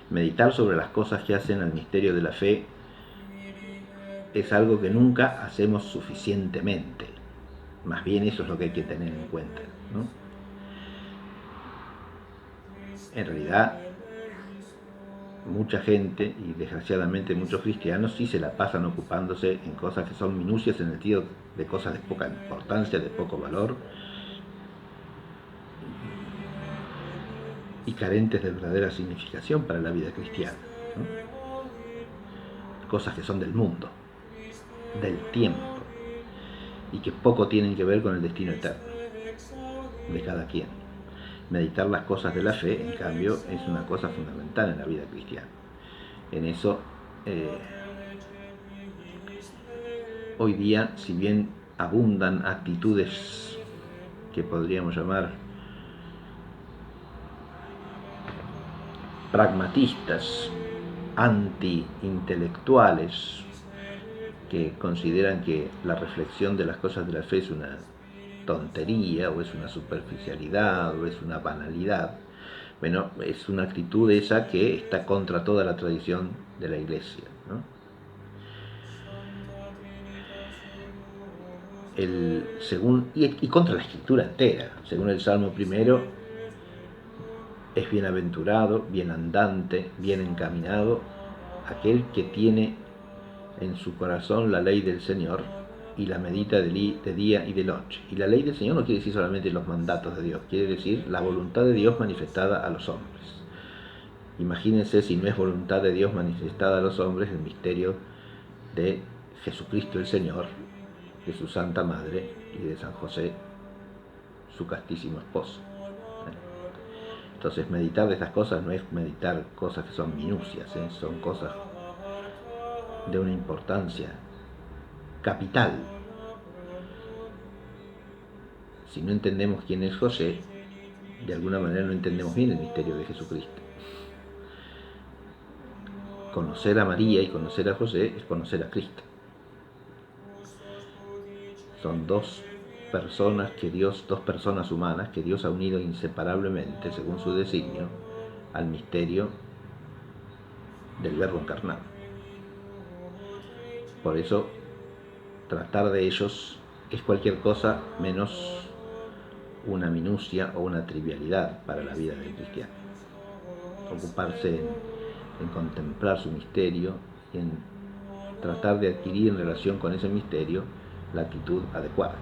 Meditar sobre las cosas que hacen al misterio de la fe es algo que nunca hacemos suficientemente. Más bien eso es lo que hay que tener en cuenta, ¿no? En realidad, mucha gente, y desgraciadamente muchos cristianos, sí se la pasan ocupándose en cosas que son minucias en el sentido de cosas de poca importancia, de poco valor, y carentes de verdadera significación para la vida cristiana, ¿no? Cosas que son del mundo, del tiempo, y que poco tienen que ver con el destino eterno de cada quien. Meditar las cosas de la fe, en cambio, es una cosa fundamental en la vida cristiana. En eso, hoy día, si bien abundan actitudes que podríamos llamar pragmatistas, anti-intelectuales, que consideran que la reflexión de las cosas de la fe es una tontería, o es una superficialidad, o es una banalidad. Bueno, es una actitud esa que está contra toda la tradición de la Iglesia, ¿no? Y contra la Escritura entera. Según el Salmo primero, es bienaventurado, bien andante, bien encaminado aquel que tiene en su corazón la ley del Señor y la medita de día y de noche. Y la ley del Señor no quiere decir solamente los mandatos de Dios, quiere decir la voluntad de Dios manifestada a los hombres. Imagínense si no es voluntad de Dios manifestada a los hombres el misterio de Jesucristo el Señor, de su Santa Madre y de San José, su castísimo esposo. Entonces, meditar de estas cosas no es meditar cosas que son minucias, son cosas de una importancia capital. Si no entendemos quién es José, de alguna manera no entendemos bien el misterio de Jesucristo. Conocer a María y conocer a José es conocer a Cristo. Son dos personas humanas que Dios ha unido inseparablemente, según su designio, al misterio del Verbo encarnado. Por eso, tratar de ellos es cualquier cosa menos una minucia o una trivialidad para la vida del cristiano. Ocuparse en contemplar su misterio y en tratar de adquirir en relación con ese misterio la actitud adecuada.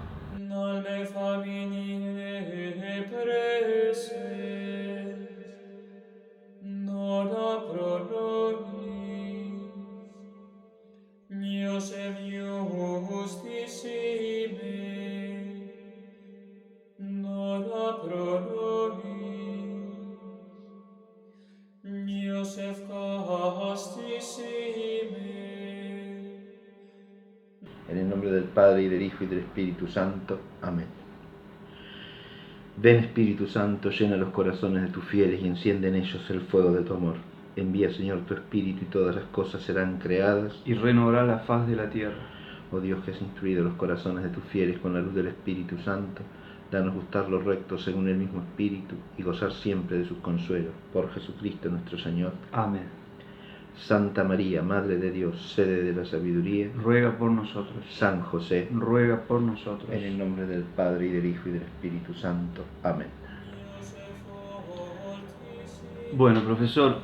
En el nombre del Padre, y del Hijo, y del Espíritu Santo. Amén. Ven, Espíritu Santo, llena los corazones de tus fieles y enciende en ellos el fuego de tu amor. Envía, Señor, tu Espíritu, y todas las cosas serán creadas, y renovará la faz de la tierra. Oh Dios, que has instruido los corazones de tus fieles con la luz del Espíritu Santo, danos gustar lo recto según el mismo Espíritu, y gozar siempre de sus consuelos. Por Jesucristo nuestro Señor. Amén. Santa María, Madre de Dios, sede de la sabiduría, ruega por nosotros. San José, ruega por nosotros. En el nombre del Padre, y del Hijo, y del Espíritu Santo. Amén. Bueno, profesor,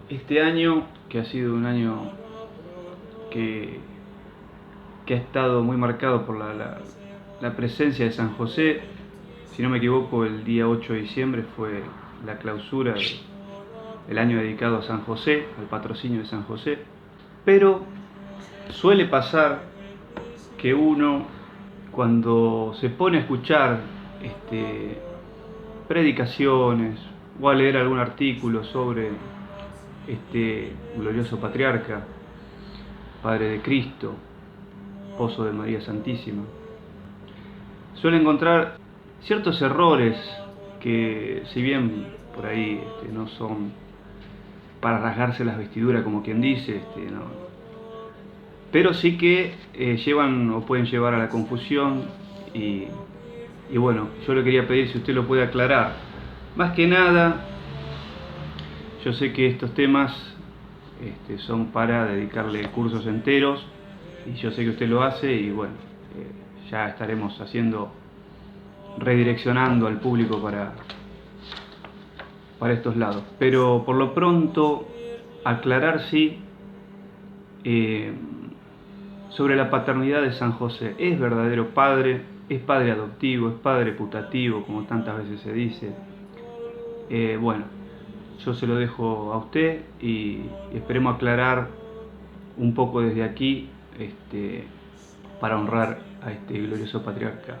este año, que ha sido un año que ha estado muy marcado por la presencia de San José, si no me equivoco, el día 8 de diciembre fue la clausura del año dedicado a San José, al patrocinio de San José, pero suele pasar que uno, cuando se pone a escuchar predicaciones o a leer algún artículo sobre este glorioso patriarca, Padre de Cristo, esposo de María Santísima, suele encontrar ciertos errores que, si bien por ahí no son para rasgarse las vestiduras, como quien dice, no, pero sí que llevan o pueden llevar a la confusión y bueno, yo le quería pedir si usted lo puede aclarar. Más que nada, Yo sé que estos temas son para dedicarle cursos enteros, y yo sé que usted lo hace, y bueno, ya estaremos redireccionando al público para estos lados. Pero por lo pronto, aclarar sí sobre la paternidad de San José. ¿Es verdadero padre? ¿Es padre adoptivo? ¿Es padre putativo, como tantas veces se dice? Bueno, yo se lo dejo a usted, y esperemos aclarar un poco desde aquí, para honrar a este glorioso patriarca.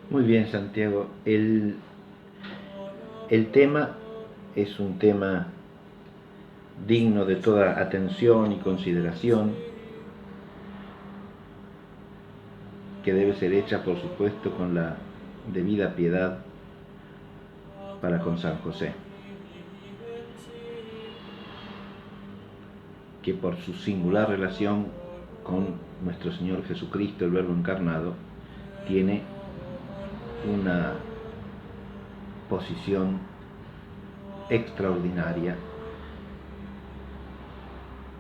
Muy bien, Santiago. El tema es un tema digno de toda atención y consideración, que debe ser hecha, por supuesto, con la debida piedad para con San José, que por su singular relación con nuestro Señor Jesucristo, el Verbo encarnado, tiene una posición extraordinaria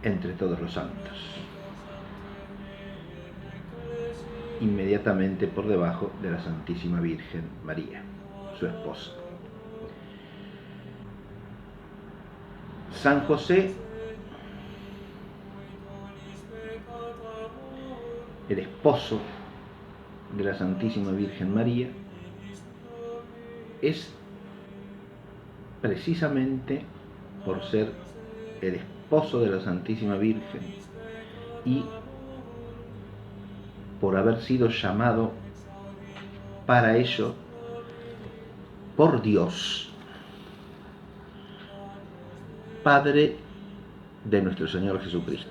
entre todos los santos, inmediatamente por debajo de la Santísima Virgen María, su esposa. San José, el esposo de la Santísima Virgen María, es precisamente por ser el esposo de la Santísima Virgen y por haber sido llamado para ello por Dios, Padre de nuestro Señor Jesucristo,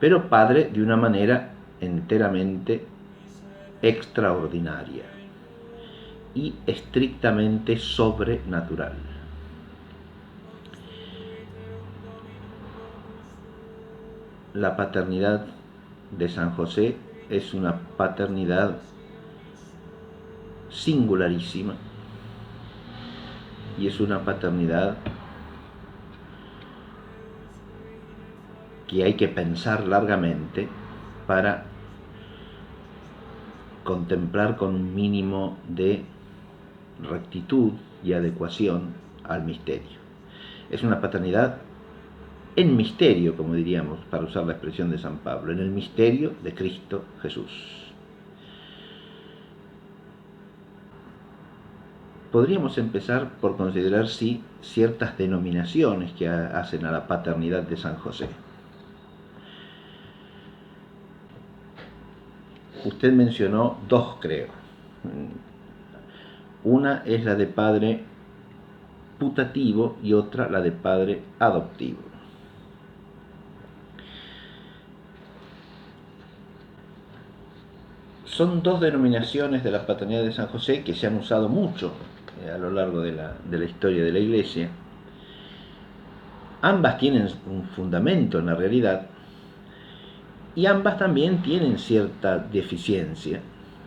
pero Padre de una manera enteramente extraordinaria y estrictamente sobrenatural. La paternidad de San José es una paternidad singularísima, y es una paternidad que hay que pensar largamente para contemplar con un mínimo de rectitud y adecuación al misterio. Es una paternidad en misterio, como diríamos, para usar la expresión de San Pablo, en el misterio de Cristo Jesús. Podríamos empezar por considerar ciertas denominaciones que hacen a la paternidad de San José. Usted mencionó dos, creo. Una es la de padre putativo y otra la de padre adoptivo. Son dos denominaciones de la paternidad de San José que se han usado mucho a lo largo de la historia de la Iglesia. Ambas tienen un fundamento en la realidad, y ambas también tienen cierta deficiencia.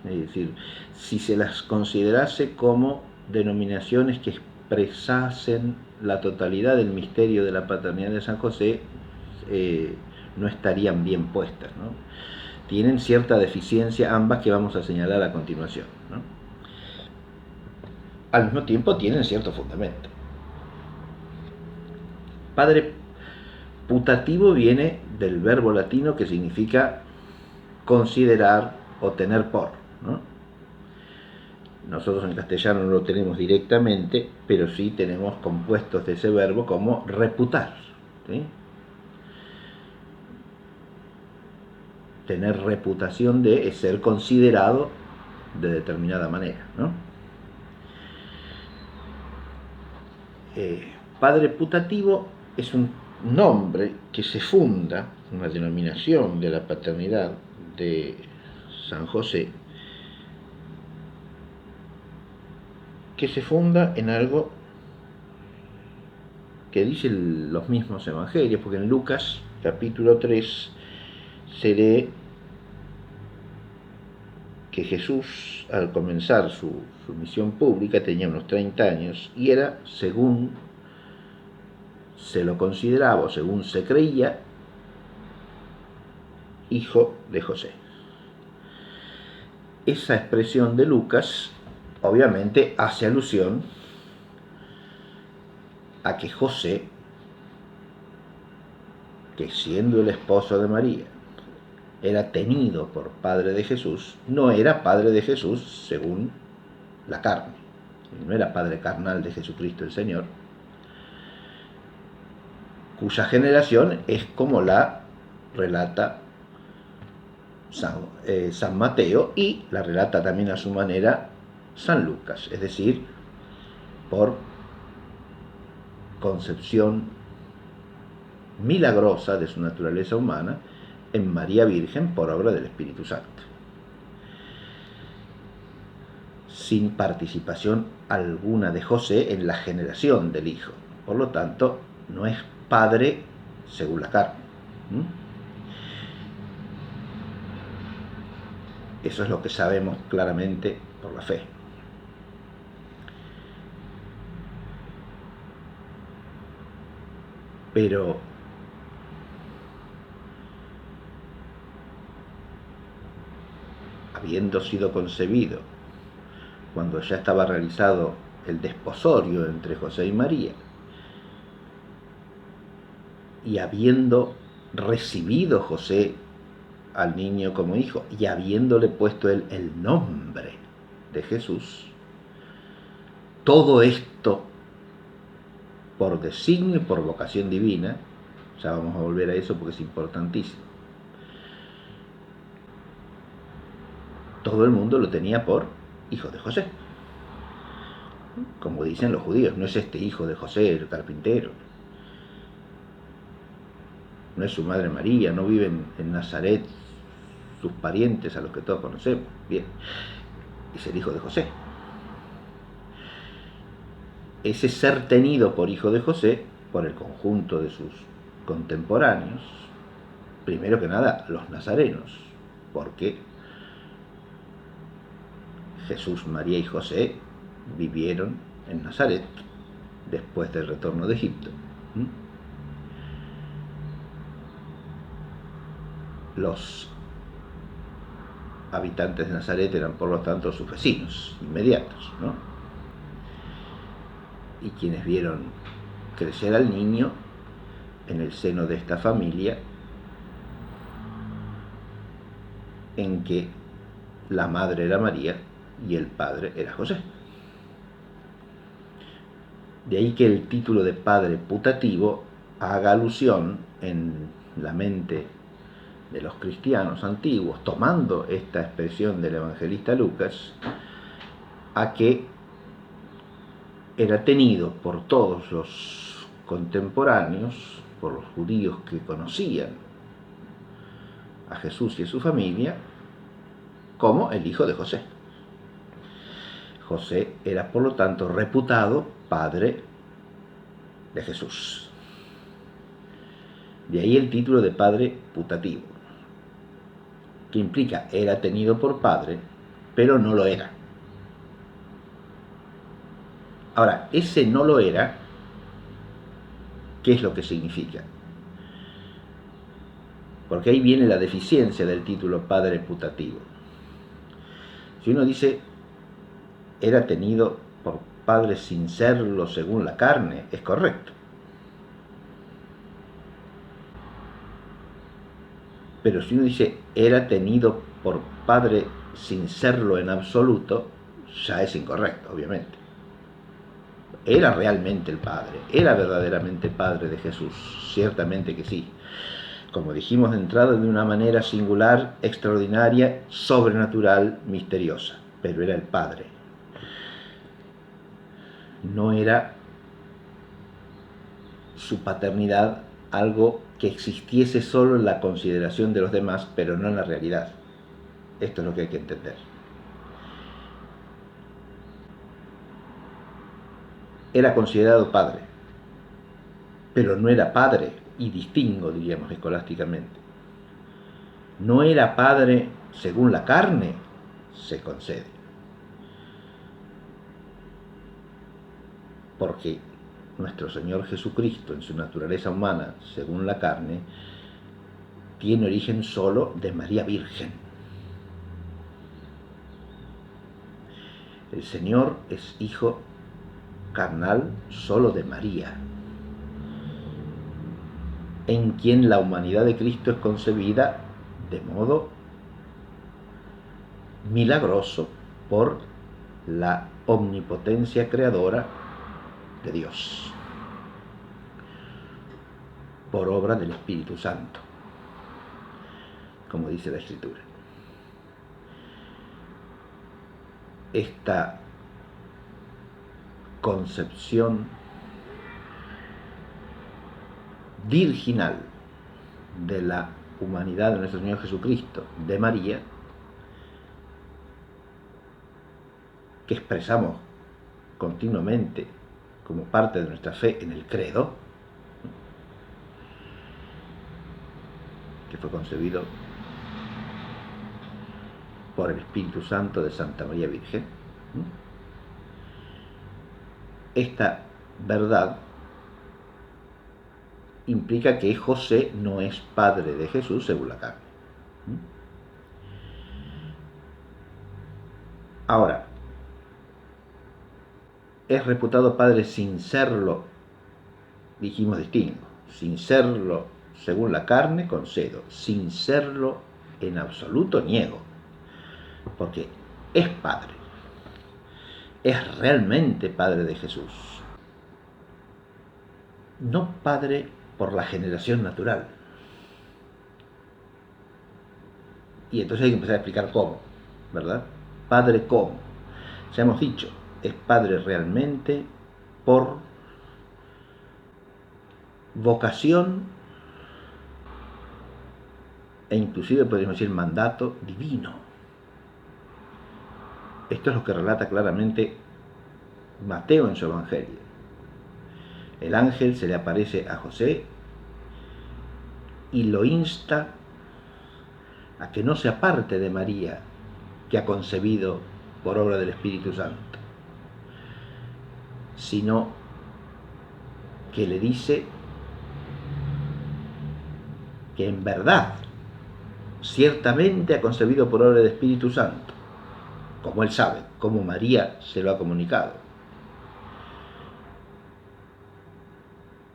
Es decir, si se las considerase como denominaciones que expresasen la totalidad del misterio de la paternidad de San José, no estarían bien puestas, ¿no? Tienen cierta deficiencia ambas, que vamos a señalar a continuación, ¿no? Al mismo tiempo tienen cierto fundamento. Padre putativo viene del verbo latino que significa considerar o tener por, ¿no? Nosotros en castellano no lo tenemos directamente, pero sí tenemos compuestos de ese verbo como reputar, ¿sí? Tener reputación de ser considerado de determinada manera, ¿no? Padre putativo es un nombre que se funda, una denominación de la paternidad de San José, que se funda en algo que dicen los mismos evangelios, porque en Lucas capítulo 3 se lee que Jesús, al comenzar su misión pública, tenía unos 30 años y era, según se lo consideraba, o según se creía, hijo de José. Esa expresión de Lucas obviamente hace alusión a que José, que siendo el esposo de María, era tenido por padre de Jesús, no era padre de Jesús según la carne, no era padre carnal de Jesucristo el Señor, cuya generación es como la relata San Mateo y la relata también a su manera San Lucas, es decir, por concepción milagrosa de su naturaleza humana en María Virgen por obra del Espíritu Santo, sin participación alguna de José en la generación del Hijo. Por lo tanto, no es padre según la carne. Eso es lo que sabemos claramente por la fe. Pero habiendo sido concebido cuando ya estaba realizado el desposorio entre José y María, y habiendo recibido José al niño como hijo y habiéndole puesto él el nombre de Jesús, todo esto por designio y por vocación divina, ya vamos a volver a eso porque es importantísimo, todo el mundo lo tenía por hijo de José. Como dicen los judíos, no es este hijo de José, el carpintero, no es su madre María, no viven en Nazaret sus parientes a los que todos conocemos. Bien, es el hijo de José. Ese ser tenido por hijo de José, por el conjunto de sus contemporáneos, primero que nada los nazarenos, porque Jesús, María y José vivieron en Nazaret después del retorno de Egipto. Los habitantes de Nazaret eran por lo tanto sus vecinos inmediatos, ¿no? Y quienes vieron crecer al niño en el seno de esta familia en que la madre era María y el padre era José. De ahí que el título de padre putativo haga alusión en la mente de los cristianos antiguos, tomando esta expresión del evangelista Lucas, a que era tenido por todos los contemporáneos, por los judíos que conocían a Jesús y a su familia, como el hijo de José. José era por lo tanto reputado padre de Jesús. De ahí el título de padre putativo, que implica era tenido por padre, pero no lo era. Ahora, ese no lo era, ¿qué es lo que significa? Porque ahí viene la deficiencia del título padre putativo. Si uno dice era tenido por padre sin serlo según la carne, es correcto. Pero si uno dice era tenido por padre sin serlo en absoluto, ya es incorrecto, obviamente. Era realmente el padre, era verdaderamente padre de Jesús, ciertamente que sí. Como dijimos de entrada, de una manera singular, extraordinaria, sobrenatural, misteriosa, pero era el padre. No era su paternidad algo que existiese solo en la consideración de los demás, pero no en la realidad. Esto es lo que hay que entender. Era considerado padre, pero no era padre, y distingo, diríamos escolásticamente. No era padre según la carne, se concede. Porque nuestro Señor Jesucristo, en su naturaleza humana, según la carne, tiene origen solo de María Virgen. El Señor es hijo carnal solo de María, en quien la humanidad de Cristo es concebida de modo milagroso por la omnipotencia creadora de Dios, por obra del Espíritu Santo, como dice la Escritura. Esta concepción virginal de la humanidad de nuestro Señor Jesucristo, de María, que expresamos continuamente como parte de nuestra fe en el credo, que fue concebido por el Espíritu Santo de Santa María Virgen. Esta verdad implica que José no es padre de Jesús según la carne. Ahora, es reputado padre sin serlo, dijimos distingo, sin serlo según la carne, concedo, sin serlo en absoluto, niego, porque es padre, es realmente padre de Jesús, no padre por la generación natural. Y entonces hay que empezar a explicar cómo, ¿verdad? Padre cómo. Ya hemos dicho, es padre realmente por vocación e inclusive podríamos decir mandato divino. Esto es lo que relata claramente Mateo en su Evangelio. El ángel se le aparece a José y lo insta a que no se aparte de María, que ha concebido por obra del Espíritu Santo, sino que le dice que en verdad, ciertamente ha concebido por obra del Espíritu Santo, como él sabe, como María se lo ha comunicado,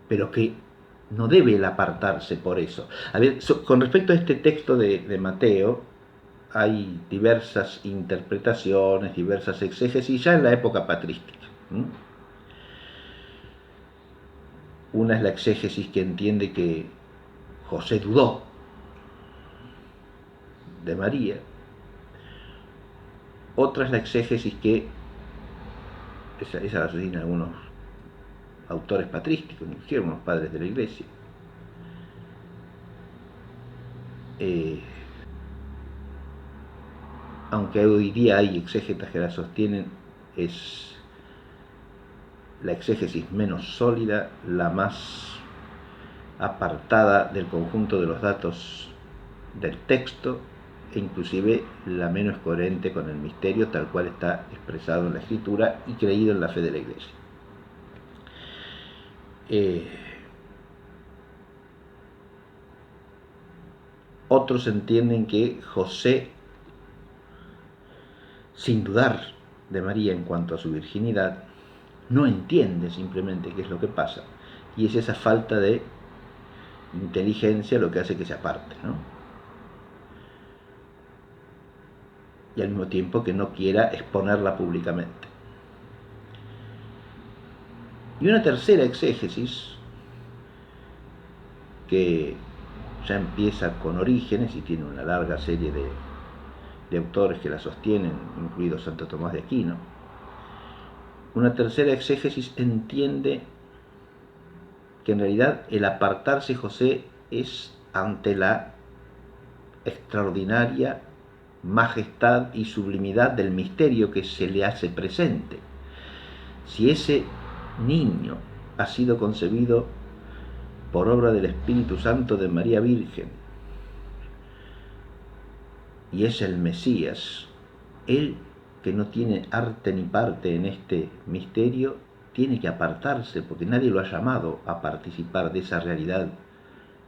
pero que no debe el apartarse por eso. A ver, con respecto a este texto de Mateo, hay diversas interpretaciones, diversas exégesis ya en la época patrística. Una es la exégesis que entiende que José dudó de María. Otra es la exégesis que, esa la sostienen algunos autores patrísticos, inclusive unos padres de la Iglesia. Aunque hoy día hay exégetas que la sostienen, es la exégesis menos sólida, la más apartada del conjunto de los datos del texto e inclusive la menos coherente con el misterio tal cual está expresado en la Escritura y creído en la fe de la Iglesia. Otros entienden que José, sin dudar de María en cuanto a su virginidad, no entiende simplemente qué es lo que pasa, y es esa falta de inteligencia lo que hace que se aparte, ¿no? Y al mismo tiempo que no quiera exponerla públicamente. Y una tercera exégesis, que ya empieza con Orígenes y tiene una larga serie de autores que la sostienen, incluido Santo Tomás de Aquino. Una tercera exégesis entiende que en realidad el apartarse José es ante la extraordinaria majestad y sublimidad del misterio que se le hace presente. Si ese niño ha sido concebido por obra del Espíritu Santo de María Virgen y es el Mesías, él que no tiene arte ni parte en este misterio, tiene que apartarse porque nadie lo ha llamado a participar de esa realidad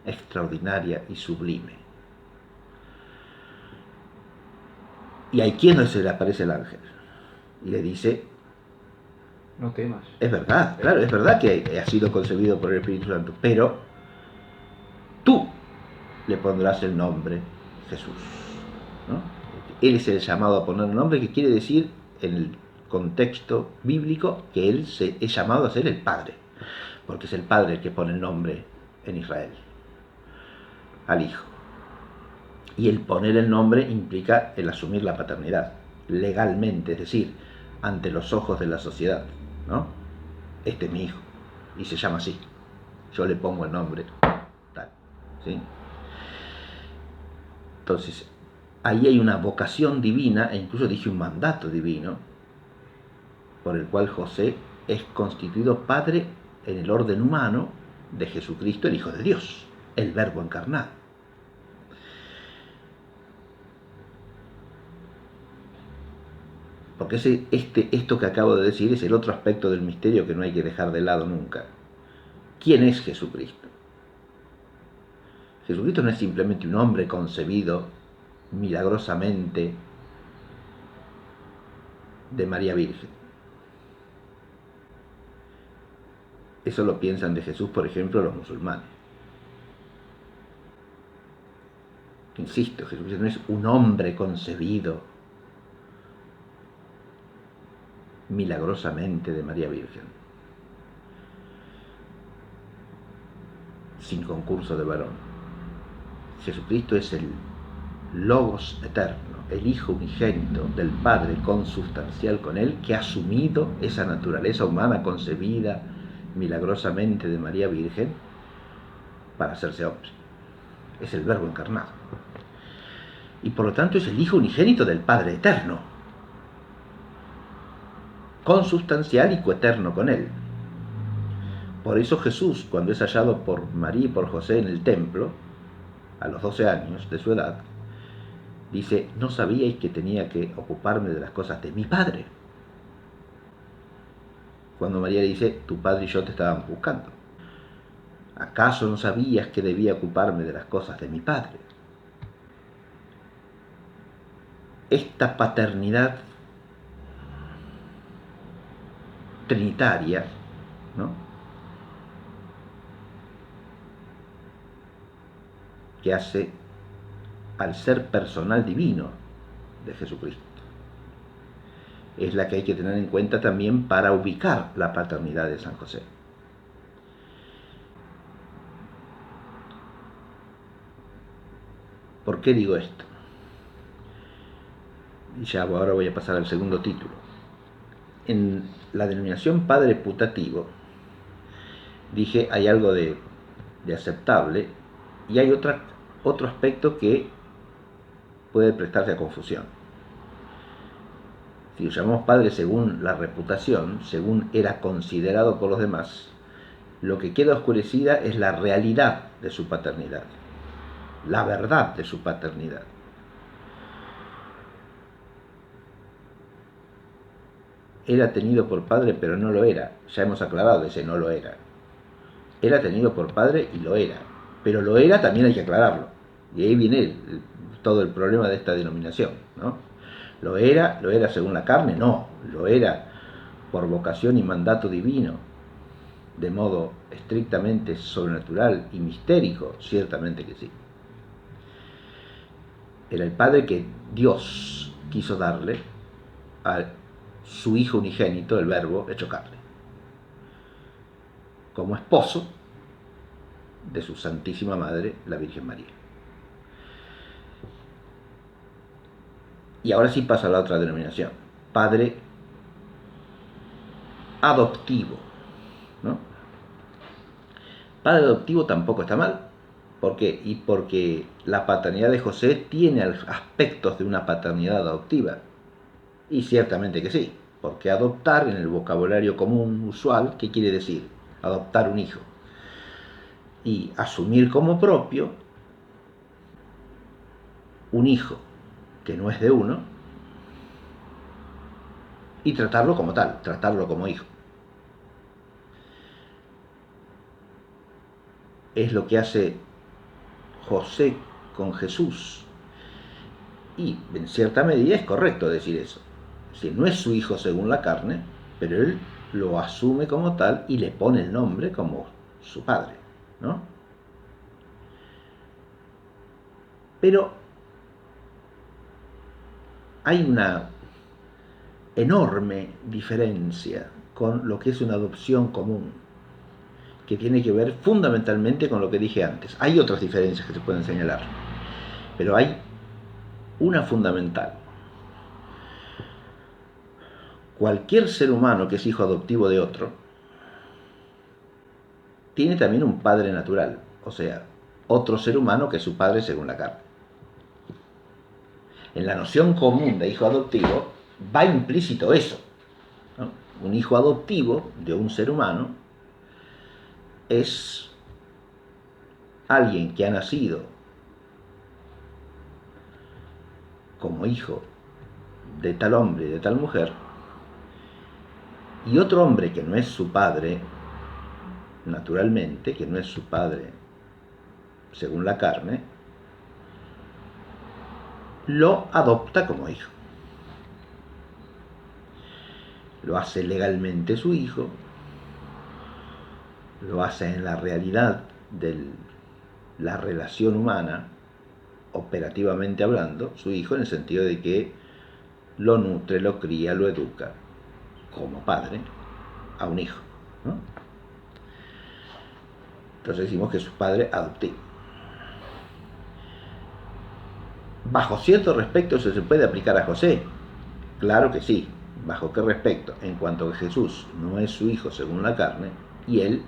extraordinaria y sublime. Y hay quien se le aparece el ángel y le dice: no temas. es verdad, claro, es verdad que ha sido concebido por el Espíritu Santo, pero tú le pondrás el nombre Jesús, ¿no? Él es el llamado a poner el nombre, que quiere decir, en el contexto bíblico, que él es llamado a ser el Padre, porque es el Padre el que pone el nombre en Israel al Hijo. Y el poner el nombre implica el asumir la paternidad, legalmente, es decir, ante los ojos de la sociedad, ¿no? Este es mi hijo, y se llama así, yo le pongo el nombre tal, ¿sí? Entonces, ahí hay una vocación divina, e incluso dije un mandato divino, por el cual José es constituido padre en el orden humano de Jesucristo, el Hijo de Dios, el Verbo encarnado. Porque esto que acabo de decir es el otro aspecto del misterio que no hay que dejar de lado nunca. ¿Quién es Jesucristo? Jesucristo no es simplemente un hombre concebido milagrosamente de María Virgen. Eso lo piensan de Jesús, por ejemplo, los musulmanes. Insisto, Jesucristo no es un hombre concebido milagrosamente de María Virgen, sin concurso de varón. Jesucristo es el Logos eterno, el Hijo unigénito del Padre, consubstancial con Él, que ha asumido esa naturaleza humana concebida milagrosamente de María Virgen para hacerse hombre. Es el Verbo encarnado. Y por lo tanto es el Hijo unigénito del Padre eterno, consubstancial y coeterno con Él. Por eso Jesús, cuando es hallado por María y por José en el templo, a los 12 años de su edad, dice: ¿no sabíais que tenía que ocuparme de las cosas de mi Padre? Cuando María le dice: tu Padre y yo te estaban buscando. ¿Acaso no sabías que debía ocuparme de las cosas de mi Padre? Esta paternidad trinitaria, ¿no?, que hace al ser personal divino de Jesucristo, es la que hay que tener en cuenta también para ubicar la paternidad de San José. ¿Por qué digo esto? Y ya ahora voy a pasar al segundo título. En la denominación padre putativo, dije, hay algo de aceptable, y hay otro aspecto que puede prestarse a confusión. Si lo llamamos padre según la reputación, según era considerado por los demás, lo que queda oscurecida es la realidad de su paternidad, la verdad de su paternidad. Era tenido por padre, pero no lo era. Ya hemos aclarado ese no lo era. Era tenido por padre y lo era. Pero lo era también hay que aclararlo. Y ahí viene todo el problema de esta denominación, ¿no? ¿Lo era según la carne? No. ¿Lo era por vocación y mandato divino, de modo estrictamente sobrenatural y mistérico? Ciertamente que sí. Era el padre que Dios quiso darle a su Hijo unigénito, el Verbo hecho carne, como esposo de su Santísima Madre, la Virgen María. Y ahora sí pasa a la otra denominación, padre adoptivo, ¿no? Padre adoptivo tampoco está mal. ¿Por qué? Y porque la paternidad de José tiene aspectos de una paternidad adoptiva. Y ciertamente que sí, porque adoptar en el vocabulario común, usual, ¿qué quiere decir? Adoptar un hijo. Y asumir como propio un hijo que no es de uno y tratarlo como tal, tratarlo como hijo. es lo que hace José con Jesús. Y en cierta medida es correcto decir eso. Es decir, no es su hijo según la carne, pero él lo asume como tal y le pone el nombre como su padre, ¿no? Pero hay una enorme diferencia con lo que es una adopción común, que tiene que ver fundamentalmente con lo que dije antes. Hay otras diferencias que se pueden señalar, pero hay una fundamental. Cualquier ser humano que es hijo adoptivo de otro tiene también un padre natural, o sea, otro ser humano que es su padre según la carne. En la noción común de hijo adoptivo va implícito eso, ¿no? Un hijo adoptivo de un ser humano es alguien que ha nacido como hijo de tal hombre y de tal mujer, y otro hombre que no es su padre naturalmente, que no es su padre según la carne, lo adopta como hijo. Lo hace legalmente su hijo, lo hace en la realidad de la relación humana, operativamente hablando, su hijo, en el sentido de que lo nutre, lo cría, lo educa como padre a un hijo, ¿no? Entonces decimos que es su padre adoptivo. Bajo cierto respecto eso se puede aplicar a José. Claro que sí. ¿Bajo qué respecto? En cuanto a que Jesús no es su hijo según la carne, y él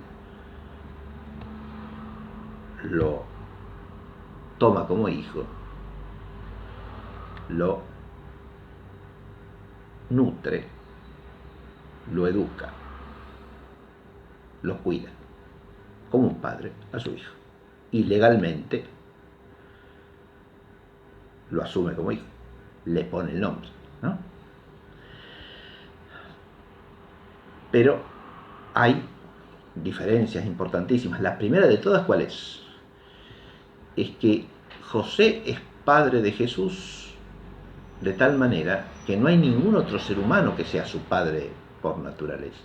lo toma como hijo, lo nutre, lo educa, lo cuida, como un padre a su hijo. Y legalmente lo asume como hijo, le pone el nombre, ¿no? Pero hay diferencias importantísimas. La primera de todas, ¿cuál es? Es que José es padre de Jesús de tal manera que no hay ningún otro ser humano que sea su padre por naturaleza.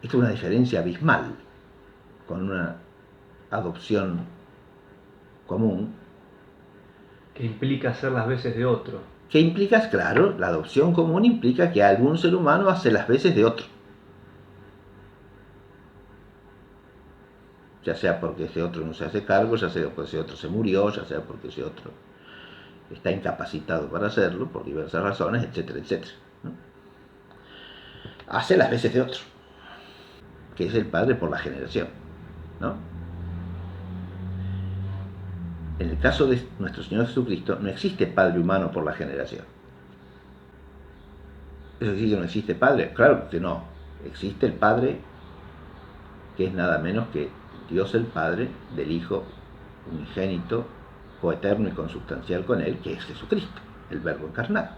Esta es una diferencia abismal con una adopción común. Que implica hacer las veces de otro. ¿Qué implica? Claro, la adopción común implica que algún ser humano hace las veces de otro. Ya sea porque ese otro no se hace cargo, ya sea porque ese otro se murió, ya sea porque ese otro está incapacitado para hacerlo por diversas razones, etcétera, etcétera, ¿no? Hace las veces de otro, que es el padre por la generación, ¿no? En el caso de nuestro Señor Jesucristo no existe padre humano por la generación. ¿Eso sí que no existe padre? Claro que no. Existe el padre que es nada menos que Dios el Padre del Hijo unigénito, coeterno y consubstancial con él, que es Jesucristo, el Verbo encarnado.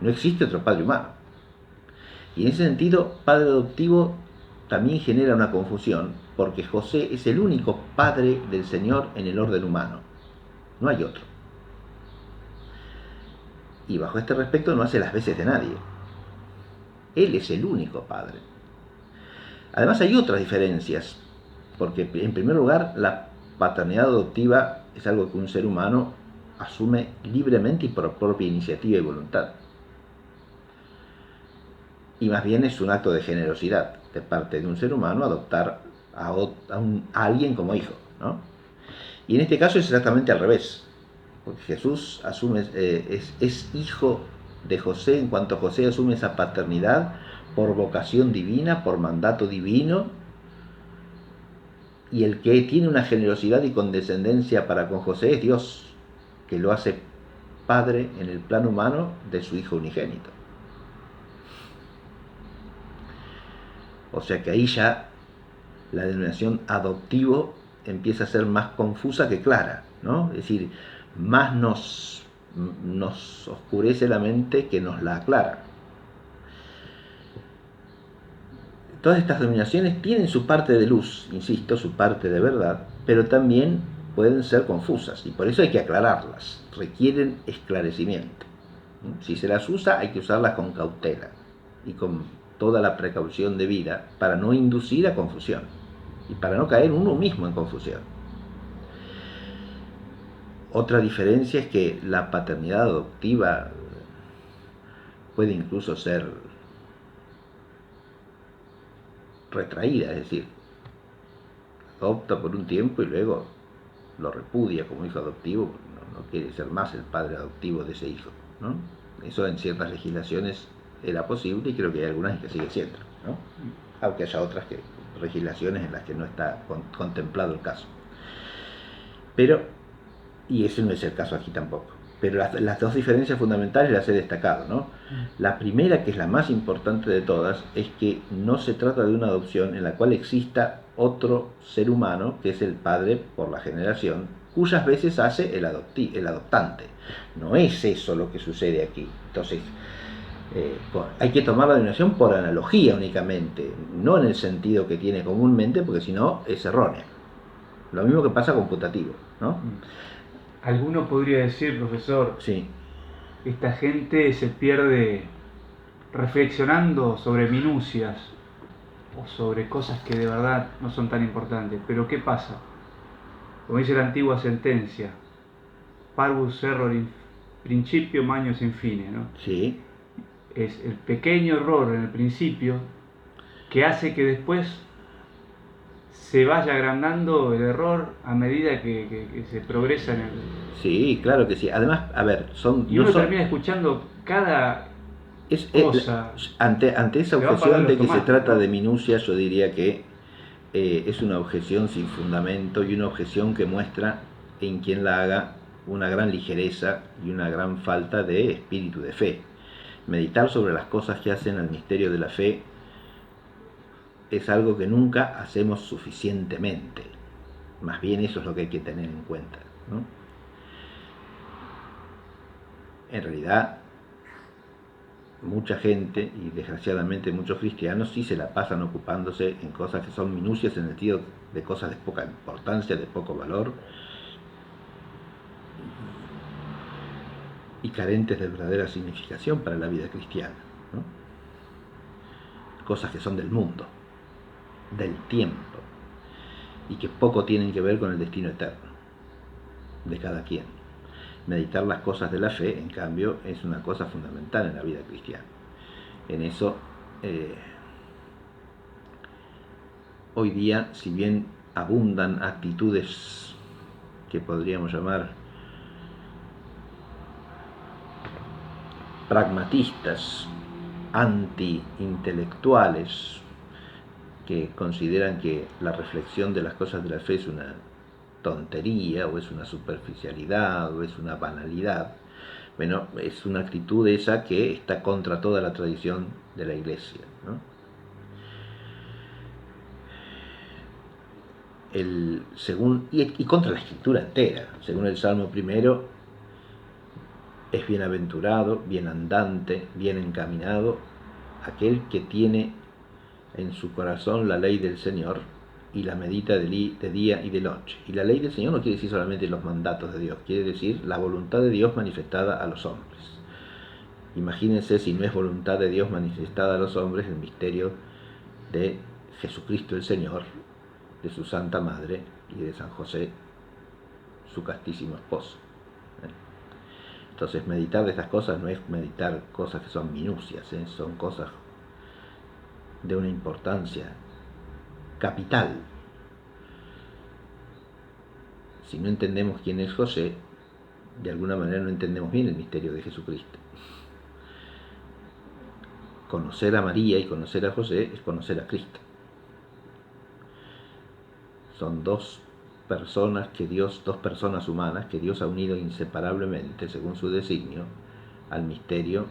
No existe otro padre humano. Y en ese sentido, padre adoptivo también genera una confusión, porque José es el único padre del Señor en el orden humano. No hay otro. Y bajo este respecto no hace las veces de nadie. Él es el único padre. Además hay otras diferencias, porque en primer lugar la paternidad adoptiva es algo que un ser humano asume libremente y por propia iniciativa y voluntad. Y más bien es un acto de generosidad de parte de un ser humano adoptar a alguien como hijo, ¿no? Y en este caso es exactamente al revés, porque Jesús asume, es hijo de José en cuanto José asume esa paternidad por vocación divina, por mandato divino, y el que tiene una generosidad y condescendencia para con José es Dios, que lo hace padre en el plano humano de su hijo unigénito. O sea que ahí ya la denominación adoptivo empieza a ser más confusa que clara, ¿no? Es decir, más nos oscurece la mente que nos la aclara. todas estas denominaciones tienen su parte de luz, insisto, su parte de verdad, pero también pueden ser confusas y por eso hay que aclararlas, requieren esclarecimiento. Si se las usa hay que usarlas con cautela y con toda la precaución debida para no inducir a confusión y para no caer uno mismo en confusión. Otra diferencia es que la paternidad adoptiva puede incluso ser retraída, es decir, adopta por un tiempo y luego lo repudia como hijo adoptivo, no quiere ser más el padre adoptivo de ese hijo, ¿no? Eso en ciertas legislaciones era posible y creo que hay algunas en que sigue siendo, ¿no? Aunque haya otras legislaciones en las que no está contemplado el caso. Pero, y ese no es el caso aquí tampoco, pero las dos diferencias fundamentales las he destacado, ¿no? La primera, que es la más importante de todas, es que no se trata de una adopción en la cual exista otro ser humano, que es el padre por la generación, cuyas veces hace el adoptante. No es eso lo que sucede aquí. Entonces, hay que tomar la denominación por analogía únicamente, no en el sentido que tiene comúnmente, porque si no es errónea. Lo mismo que pasa con putativo, ¿no? Alguno podría decir, profesor, sí, esta gente se pierde reflexionando sobre minucias o sobre cosas que de verdad no son tan importantes. Pero ¿qué pasa? Como dice la antigua sentencia, parvus error in principio magno in fine, ¿no? sí. Es el pequeño error en el principio que hace que después se vaya agrandando el error a medida que se progresa en el... Sí, claro que sí. Además, a ver, y uno termina escuchando cada cosa. Ante esa objeción de que se trata, ¿no?, de minucias, yo diría que es una objeción sin fundamento y una objeción que muestra en quien la haga una gran ligereza y una gran falta de espíritu de fe. Meditar sobre las cosas que hacen al misterio de la fe es algo que nunca hacemos suficientemente. Más bien eso es lo que hay que tener en cuenta, ¿no? En realidad, mucha gente, y desgraciadamente muchos cristianos, sí se la pasan ocupándose en cosas que son minucias en el sentido de cosas de poca importancia, de poco valor, y carentes de verdadera significación para la vida cristiana, ¿no? Cosas que son del mundo, del tiempo, y que poco tienen que ver con el destino eterno de cada quien. Meditar las cosas de la fe, en cambio, es una cosa fundamental en la vida cristiana. En eso, hoy día, si bien abundan actitudes que podríamos llamar pragmatistas, anti-intelectuales, que consideran que la reflexión de las cosas de la fe es una tontería, o es una superficialidad, o es una banalidad. Bueno, es una actitud esa que está contra toda la tradición de la Iglesia, ¿no? Y contra la Escritura entera. Según el Salmo primero, es bienaventurado, bien andante, bien encaminado aquel que tiene en su corazón la ley del Señor y la medita de día y de noche. Y la ley del Señor no quiere decir solamente los mandatos de Dios, quiere decir la voluntad de Dios manifestada a los hombres. Imagínense si no es voluntad de Dios manifestada a los hombres el misterio de Jesucristo el Señor, de su Santa Madre y de San José, su castísimo esposo. Entonces, meditar de estas cosas no es meditar cosas que son minucias, son cosas de una importancia capital. Si no entendemos quién es José, de alguna manera no entendemos bien el misterio de Jesucristo. Conocer a María y conocer a José es conocer a Cristo. Son dos personas humanas que Dios ha unido inseparablemente, según su designio, al misterio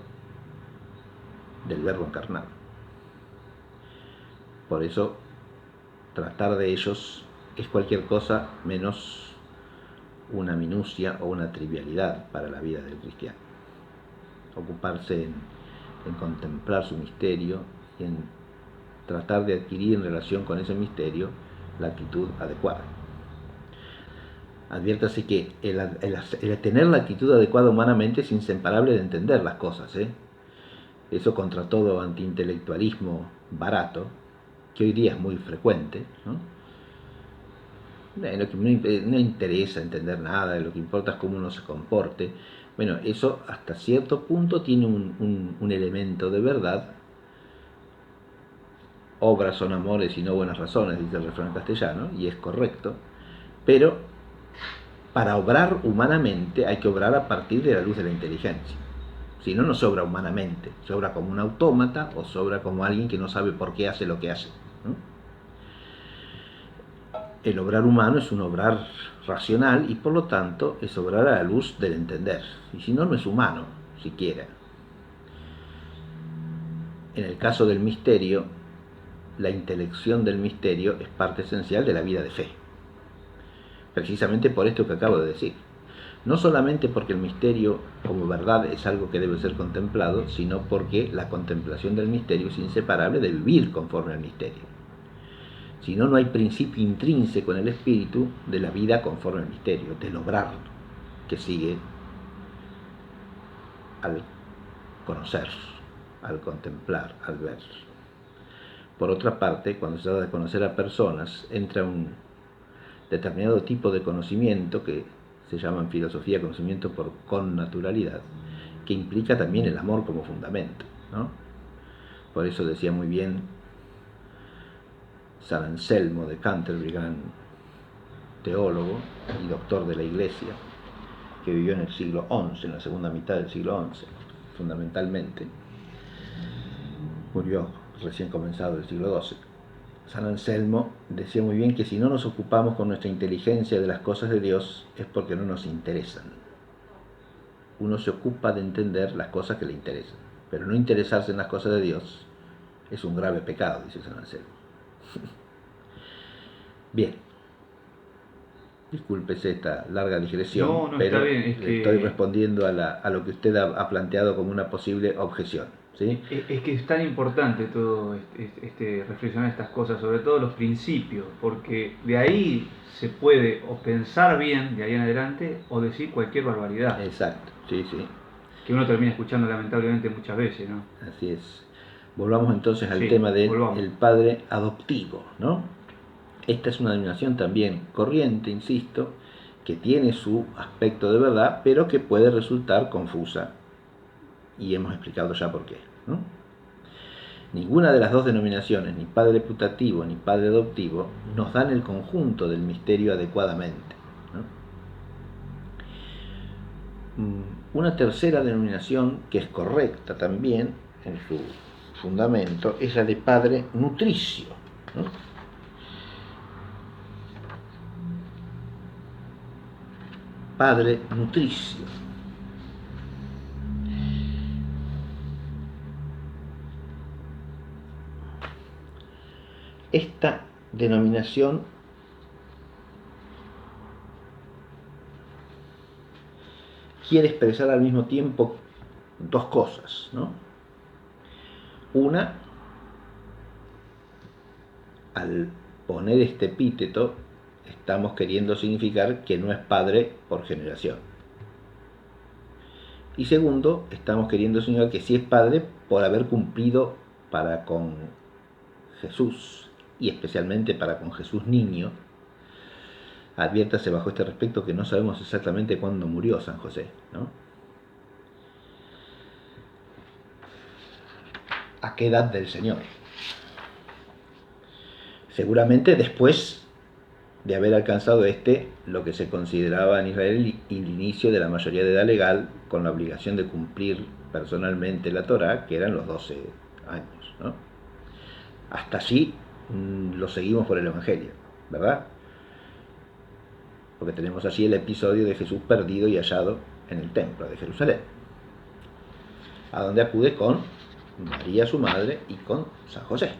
del Verbo encarnado. Por eso, tratar de ellos es cualquier cosa menos una minucia o una trivialidad para la vida del cristiano. Ocuparse en contemplar su misterio y en tratar de adquirir en relación con ese misterio la actitud adecuada. Adviértase que el tener la actitud adecuada humanamente es inseparable de entender las cosas, ¿eh? Eso contra todo antiintelectualismo barato, que hoy día es muy frecuente, ¿no? Lo que no interesa entender nada, lo que importa es cómo uno se comporte. Bueno, eso hasta cierto punto tiene un elemento de verdad. Obras son amores y no buenas razones, dice el refrán castellano, y es correcto, pero para obrar humanamente hay que obrar a partir de la luz de la inteligencia. Si no, no se obra humanamente, se obra como un autómata o se obra como alguien que no sabe por qué hace lo que hace, ¿no? El obrar humano es un obrar racional y por lo tanto es obrar a la luz del entender, y si no, no es humano siquiera. En el caso del misterio, la intelección del misterio es parte esencial de la vida de fe, precisamente por esto que acabo de decir. No solamente porque el misterio como verdad es algo que debe ser contemplado, sino porque la contemplación del misterio es inseparable de vivir conforme al misterio. Si no, no hay principio intrínseco en el espíritu de la vida conforme al misterio, del obrar que sigue al conocer, al contemplar, al ver. Por otra parte, cuando se trata de conocer a personas, entra un determinado tipo de conocimiento que se llama en filosofía conocimiento por connaturalidad, que implica también el amor como fundamento, ¿no? Por eso decía muy bien San Anselmo de Canterbury, gran teólogo y doctor de la Iglesia, que vivió en el siglo XI, en la segunda mitad del siglo XI, fundamentalmente. Murió recién comenzado el siglo XII. San Anselmo decía muy bien que si no nos ocupamos con nuestra inteligencia de las cosas de Dios es porque no nos interesan. Uno se ocupa de entender las cosas que le interesan, pero no interesarse en las cosas de Dios es un grave pecado, dice San Anselmo. Bien, discúlpese esta larga digresión, No, pero está bien, es le que estoy respondiendo a lo que usted ha planteado como una posible objeción, ¿sí? es que es tan importante todo reflexionar estas cosas, sobre todo los principios, porque de ahí se puede o pensar bien de ahí en adelante o decir cualquier barbaridad. Exacto, sí, sí. Que uno termina escuchando lamentablemente muchas veces, ¿no? Así es. Volvamos entonces al Sí, tema del volvamos. padre adoptivo, ¿no? Esta es una denominación también corriente, insisto, que tiene su aspecto de verdad, pero que puede resultar confusa. Y hemos explicado ya por qué, ¿no? Ninguna de las dos denominaciones, ni padre putativo ni padre adoptivo, nos dan el conjunto del misterio adecuadamente, ¿no? Una tercera denominación, que es correcta también en su fundamento, es la de padre nutricio, ¿no? Padre nutricio. Esta denominación quiere expresar al mismo tiempo dos cosas, ¿no? Una, al poner este epíteto, estamos queriendo significar que no es padre por generación. Y segundo, estamos queriendo significar que sí es padre por haber cumplido para con Jesús, y especialmente para con Jesús niño. Adviértase bajo este respecto que no sabemos exactamente cuándo murió San José, ¿no? ¿A qué edad del Señor? Seguramente después de haber alcanzado lo que se consideraba en Israel el inicio de la mayoría de edad legal, con la obligación de cumplir personalmente la Torá, que eran los 12 años, ¿no? Hasta allí lo seguimos por el Evangelio, ¿verdad? Porque tenemos allí el episodio de Jesús perdido y hallado en el templo de Jerusalén, a donde acude con María su madre y con San José,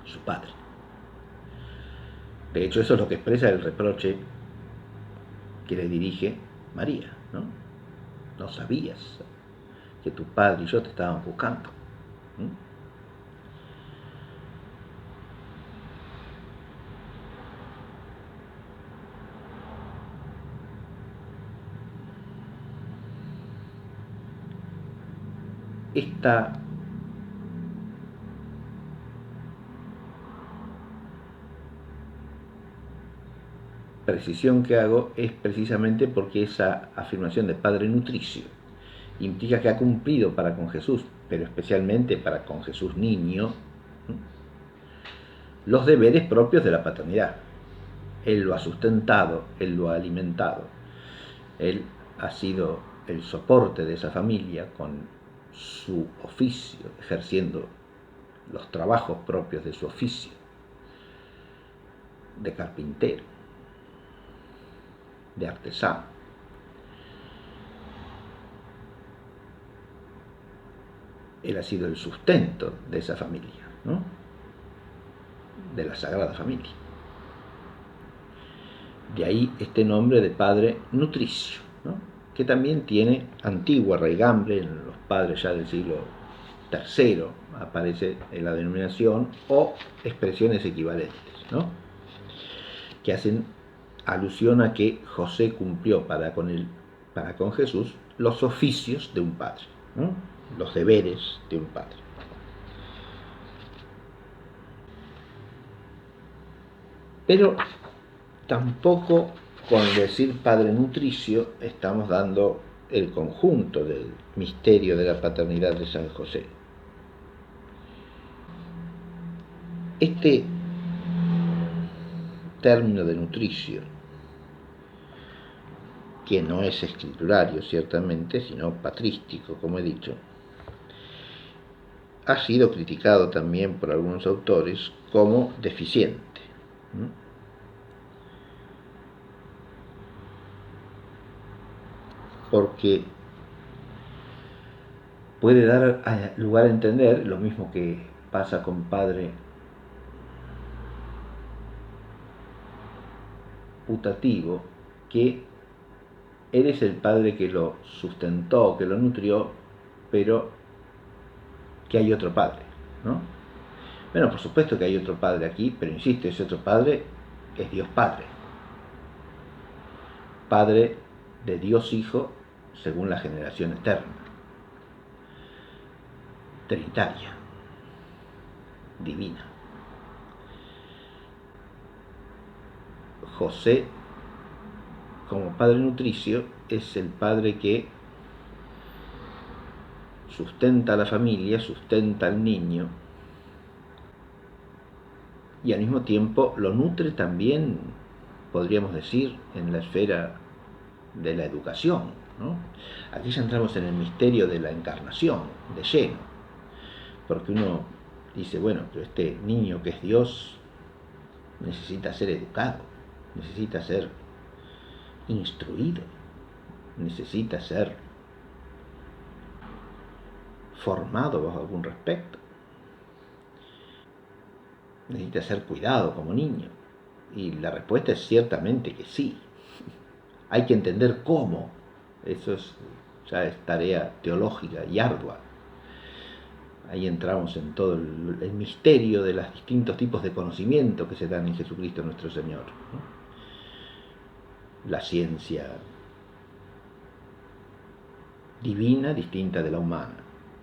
su padre. De hecho, eso es lo que expresa el reproche que le dirige María, ¿no? No sabías que tu padre y yo te estaban buscando. esta precisión que hago es precisamente porque esa afirmación de Padre Nutricio implica que ha cumplido para con Jesús, pero especialmente para con Jesús niño, los deberes propios de la paternidad. Él lo ha sustentado, Él lo ha alimentado, Él ha sido el soporte de esa familia con su oficio, ejerciendo los trabajos propios de su oficio, de carpintero, de artesano. Él ha sido el sustento de esa familia, ¿no? De la Sagrada Familia. De ahí este nombre de Padre Nutricio, ¿no? Que también tiene antigua raigambre en los padres ya del siglo III, aparece en la denominación, o expresiones equivalentes, ¿no? Que hacen alusión a que José cumplió para con Jesús los oficios de un padre, ¿no? Los deberes de un padre. Pero tampoco con decir Padre Nutricio estamos dando el conjunto del misterio de la paternidad de San José. Este término de nutricio, que no es escriturario ciertamente, sino patrístico, como he dicho, ha sido criticado también por algunos autores como deficiente. Porque puede dar lugar a entender, lo mismo que pasa con Padre putativo, que eres el padre que lo sustentó, que lo nutrió, pero que hay otro padre, ¿no? Bueno, por supuesto que hay otro padre aquí, pero insisto, ese otro padre es Dios Padre. Padre de Dios Hijo según la generación eterna, trinitaria, divina. José, como Padre Nutricio, es el padre que sustenta a la familia, sustenta al niño, y al mismo tiempo lo nutre también, podríamos decir, en la esfera de la educación, ¿no? Aquí ya entramos en el misterio de la encarnación, de lleno, porque uno dice, bueno, pero este niño que es Dios necesita ser educado, necesita ser instruido, necesita ser formado bajo algún respecto, necesita ser cuidado como niño. Y la respuesta es ciertamente que sí. Hay que entender cómo. Eso ya es tarea teológica y ardua. Ahí entramos en todo el misterio de los distintos tipos de conocimiento que se dan en Jesucristo nuestro Señor, ¿no? La ciencia divina distinta de la humana.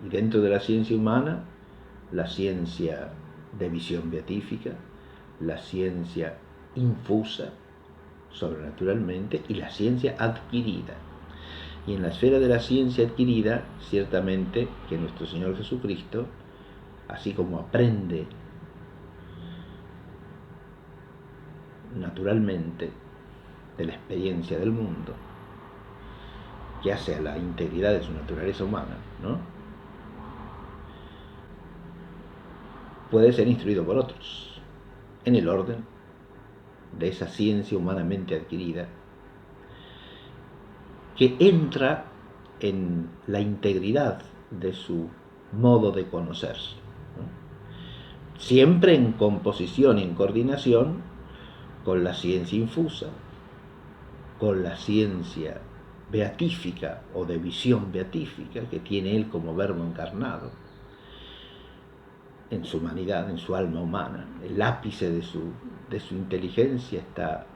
Y dentro de la ciencia humana, la ciencia de visión beatífica, la ciencia infusa sobrenaturalmente y la ciencia adquirida. Y en la esfera de la ciencia adquirida, ciertamente que nuestro Señor Jesucristo, así como aprende naturalmente de la experiencia del mundo, que hace a la integridad de su naturaleza humana, ¿no? Puede ser instruido por otros, en el orden de esa ciencia humanamente adquirida, que entra en la integridad de su modo de conocerse, ¿no? Siempre en composición y en coordinación con la ciencia infusa, con la ciencia beatífica o de visión beatífica que tiene él como verbo encarnado en su humanidad, en su alma humana. El ápice de su inteligencia está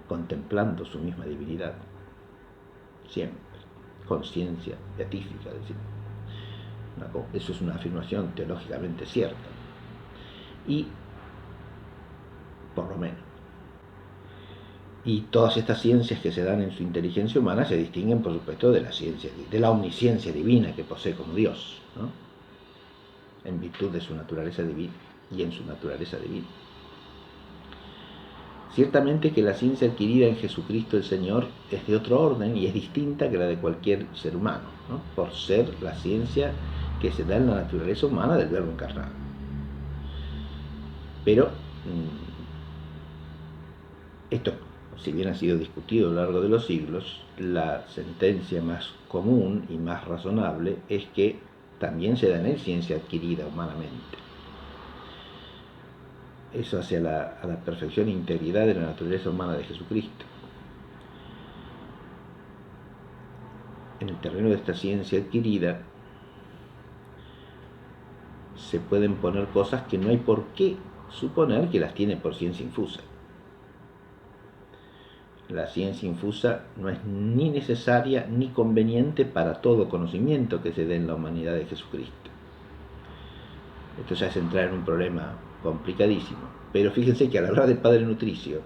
contemplando su misma divinidad, siempre. conciencia beatífica, decimos. Eso es una afirmación teológicamente cierta. Y, por lo menos. Y todas estas ciencias que se dan en su inteligencia humana se distinguen, por supuesto, de la ciencia, de la omnisciencia divina que posee como Dios, ¿no? En virtud de su naturaleza divina y en su naturaleza divina. Ciertamente que la ciencia adquirida en Jesucristo el Señor es de otro orden y es distinta que la de cualquier ser humano, ¿no? Por ser la ciencia que se da en la naturaleza humana del Verbo encarnado. Pero esto, si bien ha sido discutido a lo largo de los siglos, la sentencia más común y más razonable es que también se da en él ciencia adquirida humanamente. Eso hacia a la perfección e integridad de la naturaleza humana de Jesucristo. En el terreno de esta ciencia adquirida se pueden poner cosas que no hay por qué suponer que las tiene por ciencia infusa. La ciencia infusa no es ni necesaria ni conveniente para todo conocimiento que se dé en la humanidad de Jesucristo. Esto ya es entrar en un problema complicadísimo. Pero fíjense que al hablar del Padre Nutricio,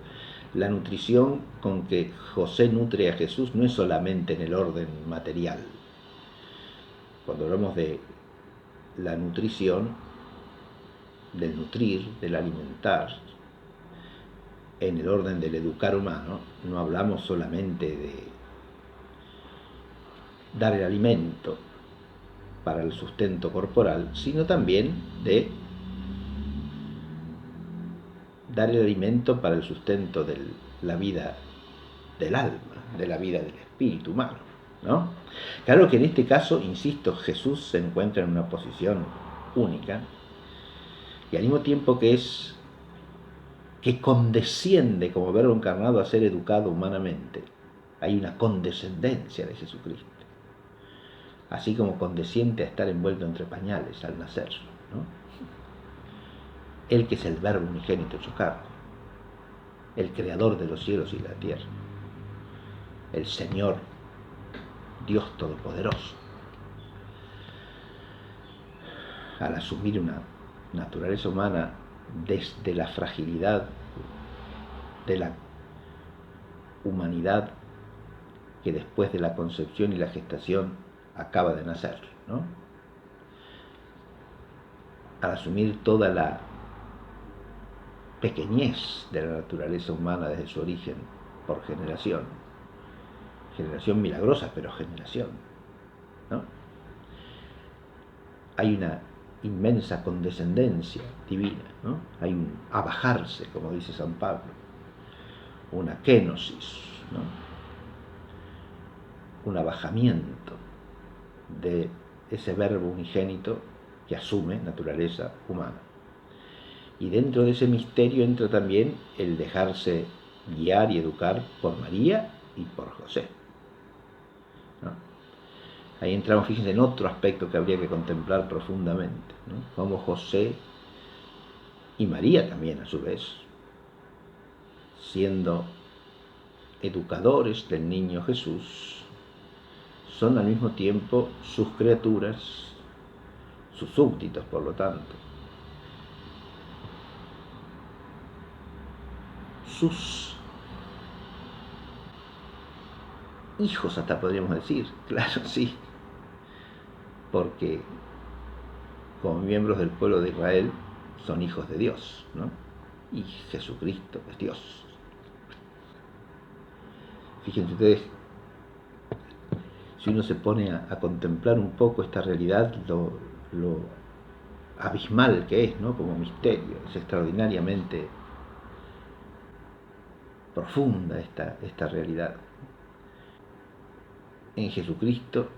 la nutrición con que José nutre a Jesús no es solamente en el orden material. Cuando hablamos de la nutrición, del nutrir, del alimentar, en el orden del educar humano, no hablamos solamente de dar el alimento para el sustento corporal, sino también de dar el alimento para el sustento de la vida del alma, de la vida del espíritu humano, ¿no? Claro que en este caso, insisto, Jesús se encuentra en una posición única y al mismo tiempo que condesciende como Verbo encarnado a ser educado humanamente, hay una condescendencia de Jesucristo, así como condesciende a estar envuelto entre pañales al nacer, ¿no? Él que es el Verbo unigénito hecho carne, el creador de los cielos y la tierra, el Señor, Dios Todopoderoso, al asumir una naturaleza humana desde la fragilidad de la humanidad que después de la concepción y la gestación acaba de nacer, ¿no? Al asumir toda la pequeñez de la naturaleza humana desde su origen por generación milagrosa, pero generación, ¿no? Hay una inmensa condescendencia divina, ¿no? Hay un abajarse, como dice San Pablo, una kenosis, ¿no? Un abajamiento de ese Verbo unigénito que asume naturaleza humana. Y dentro de ese misterio entra también el dejarse guiar y educar por María y por José, ¿no? Ahí entramos, fíjense, en otro aspecto que habría que contemplar profundamente, ¿no? Como José y María también, a su vez, siendo educadores del niño Jesús, son al mismo tiempo sus criaturas, sus súbditos, por lo tanto, sus hijos, hasta podríamos decir, claro, sí, porque como miembros del pueblo de Israel son hijos de Dios, ¿no? Y Jesucristo es Dios. Fíjense ustedes, si uno se pone a contemplar un poco esta realidad, lo abismal que es, ¿no? Como misterio, es extraordinariamente profunda esta realidad. En Jesucristo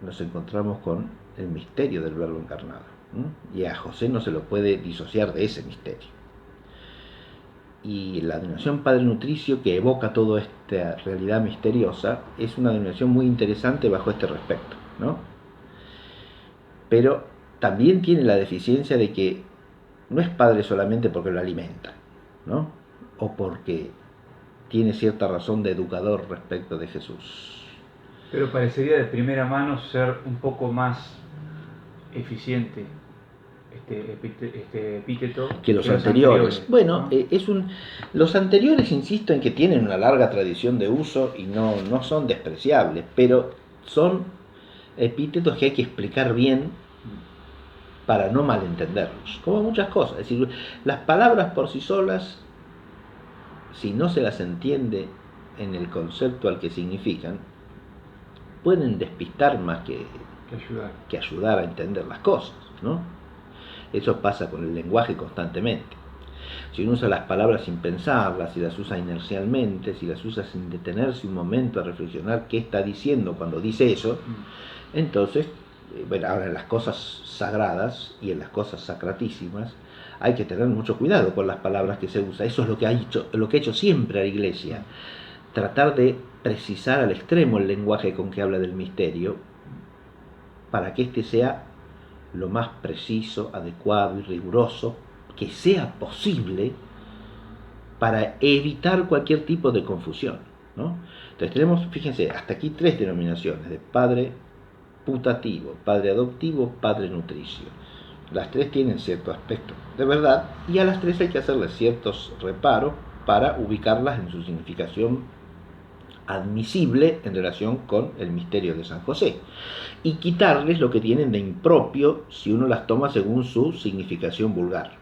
nos encontramos con el misterio del Verbo encarnado, ¿no? Y a José no se lo puede disociar de ese misterio. Y la denominación Padre Nutricio, que evoca toda esta realidad misteriosa, es una denominación muy interesante bajo este respecto, ¿no? Pero también tiene la deficiencia de que no es Padre solamente porque lo alimenta, ¿no? O porque tiene cierta razón de educador respecto de Jesús, Pero parecería de primera mano ser un poco más eficiente este epíteto que los anteriores. Bueno, ¿no? Los anteriores, insisto en que tienen una larga tradición de uso y no son despreciables, pero son epítetos que hay que explicar bien para no malentenderlos, como muchas cosas. Es decir, las palabras por sí solas, si no se las entiende en el concepto al que significan, pueden despistar más que ayudar a entender las cosas, ¿no? Eso pasa con el lenguaje constantemente. Si uno usa las palabras sin pensarlas, si las usa inercialmente, si las usa sin detenerse un momento a reflexionar qué está diciendo cuando dice eso, entonces, bueno, ahora en las cosas sagradas y en las cosas sacratísimas hay que tener mucho cuidado con las palabras que se usa. Eso es lo que ha hecho siempre la Iglesia. Tratar de precisar al extremo el lenguaje con que habla del misterio para que éste sea lo más preciso, adecuado y riguroso que sea posible para evitar cualquier tipo de confusión, ¿no? Entonces tenemos, fíjense, hasta aquí 3 denominaciones de padre putativo, padre adoptivo, padre nutricio. Las 3 tienen cierto aspecto de verdad y a las 3 hay que hacerles ciertos reparos para ubicarlas en su significación admisible en relación con el misterio de San José y quitarles lo que tienen de impropio si uno las toma según su significación vulgar.